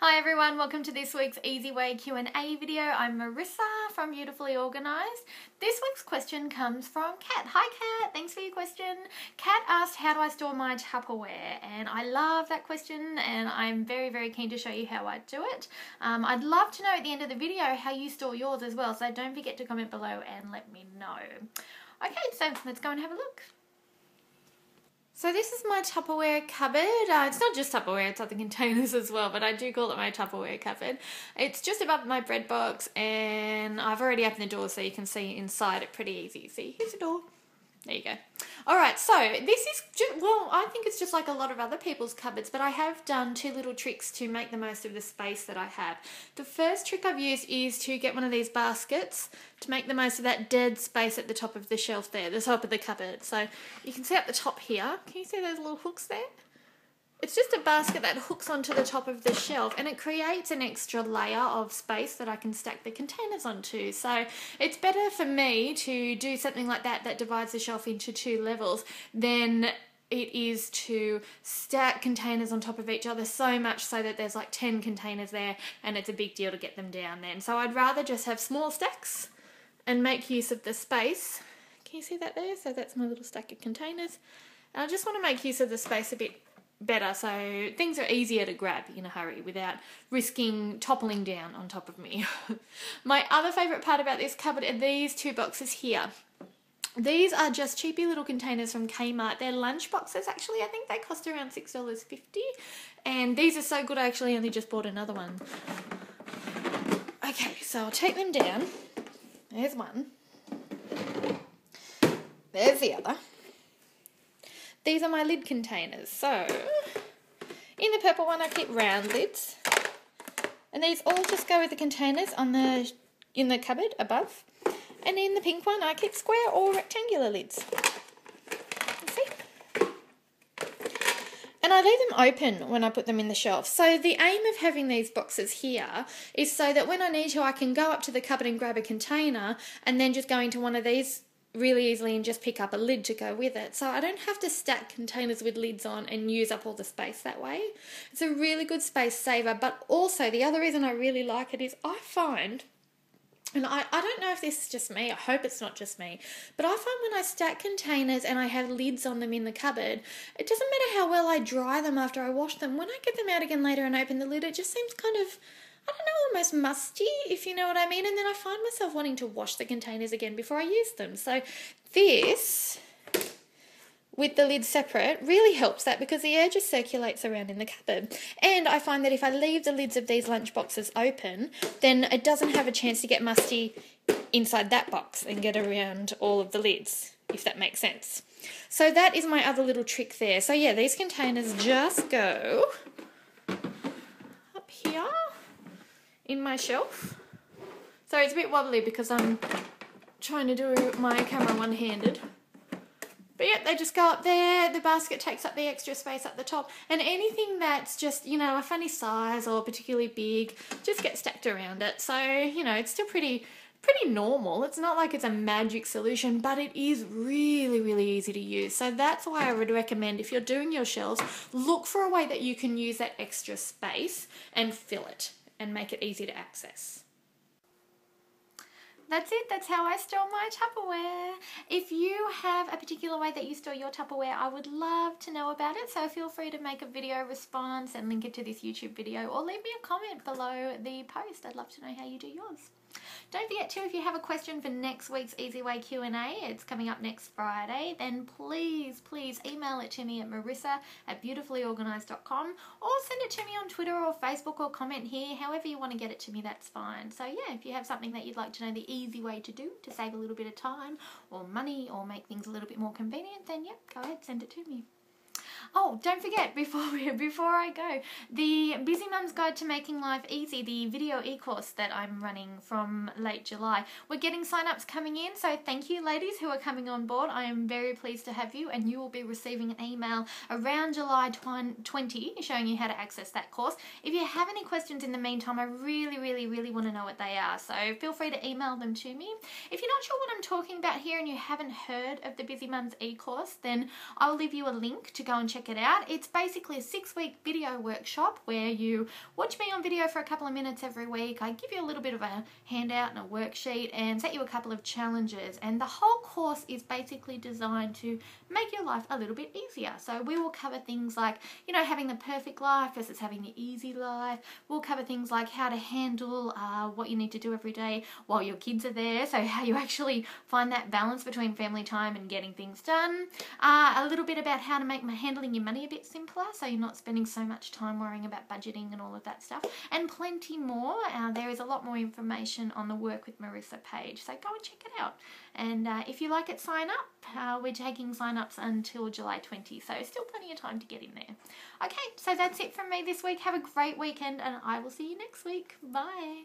Hi everyone, welcome to this week's Easy Way Q&A video. I'm Marissa from Beautifully Organised. This week's question comes from Kat. Hi Kat, thanks for your question. Kat asked, how do I store my Tupperware? And I love that question and I'm very keen to show you how I do it. I'd love to know at the end of the video how you store yours as well, so don't forget to comment below and let me know. Okay, so let's go and have a look. So this is my Tupperware cupboard. It's not just Tupperware, it's other containers as well, but I do call it my Tupperware cupboard. It's just above my bread box and I've already opened the door so you can see inside it pretty easy. See, here's the door. There you go. Alright, so this is just, well, I think it's just like a lot of other people's cupboards, but I have done two little tricks to make the most of the space that I have. The first trick I've used is to get one of these baskets to make the most of that dead space at the top of the shelf there, the top of the cupboard. So you can see up the top here, can you see those little hooks there? It's just a basket that hooks onto the top of the shelf and it creates an extra layer of space that I can stack the containers onto. So it's better for me to do something like that that divides the shelf into two levels than it is to stack containers on top of each other, so much so that there's like 10 containers there and it's a big deal to get them down then. So I'd rather just have small stacks and make use of the space. Can you see that there? So that's my little stack of containers. And I just want to make use of the space a bit better so things are easier to grab in a hurry without risking toppling down on top of me. My other favourite part about this cupboard are these two boxes here. These are just cheapy little containers from Kmart. They're lunch boxes actually. I think they cost around $6.50 and these are so good I actually only just bought another one. Okay, so I'll take them down. There's one. There's the other. These are my lid containers. So, in the purple one I keep round lids. And these all just go with the containers on in the cupboard above. And in the pink one I keep square or rectangular lids. You see? And I leave them open when I put them in the shelf. So the aim of having these boxes here is so that when I need to I can go up to the cupboard and grab a container and then just go into one of these really easily and just pick up a lid to go with it. So I don't have to stack containers with lids on and use up all the space that way. It's a really good space saver, but also the other reason I really like it is I find, and I don't know if this is just me, I hope it's not just me, but I find when I stack containers and I have lids on them in the cupboard, it doesn't matter how well I dry them after I wash them. When I get them out again later and open the lid, it just seems kind of, I don't know, almost musty, if you know what I mean. And then I find myself wanting to wash the containers again before I use them. So this, with the lid separate, really helps that because the air just circulates around in the cupboard. And I find that if I leave the lids of these lunch boxes open, then it doesn't have a chance to get musty inside that box and get around all of the lids, if that makes sense. So that is my other little trick there. So yeah, these containers just go up here in my shelf. So it's a bit wobbly because I'm trying to do my camera one-handed. But yeah, they just go up there, the basket takes up the extra space at the top, and anything that's just, you know, a funny size or particularly big just gets stacked around it. So, you know, it's still pretty normal. It's not like it's a magic solution, but it is really easy to use. So that's why I would recommend, if you're doing your shelves, look for a way that you can use that extra space and fill it and make it easy to access. That's it, that's how I store my Tupperware. If you have a particular way that you store your Tupperware, I would love to know about it, so feel free to make a video response and link it to this YouTube video or leave me a comment below the post. I'd love to know how you do yours. Don't forget too, if you have a question for next week's Easy Way Q&A, it's coming up next Friday, then please email it to me at marissa@beautifulyorganised.com or send it to me on Twitter or Facebook or comment here. However you want to get it to me, that's fine. So yeah, if you have something that you'd like to know the easy way to do to save a little bit of time or money or make things a little bit more convenient, then yep, go ahead, send it to me. Oh, don't forget, before I go, the Busy Mum's Guide to Making Life Easy, the video e-course that I'm running from late July. We're getting sign-ups coming in, so thank you ladies who are coming on board. I am very pleased to have you, and you will be receiving an email around July 20 showing you how to access that course. If you have any questions in the meantime, I really want to know what they are, so feel free to email them to me. If you're not sure what I'm talking about here and you haven't heard of the Busy Mums e-course, then I'll leave you a link to go and check it out. It's basically a 6-week video workshop where you watch me on video for a couple of minutes every week. I give you a little bit of a handout and a worksheet and set you a couple of challenges, and the whole course is basically designed to make your life a little bit easier. So we will cover things like, you know, having the perfect life versus having the easy life. We'll cover things like how to handle what you need to do every day while your kids are there, so how you actually find that balance between family time and getting things done. A little bit about how to make handling your money a bit simpler, so you're not spending so much time worrying about budgeting and all of that stuff, and plenty more. There is a lot more information on the Work with Marissa page, so go and check it out. And if you like it, sign up. We're taking sign-ups until July 20, so still plenty of time to get in there. Okay, so that's it from me this week. Have a great weekend, and I will see you next week. Bye.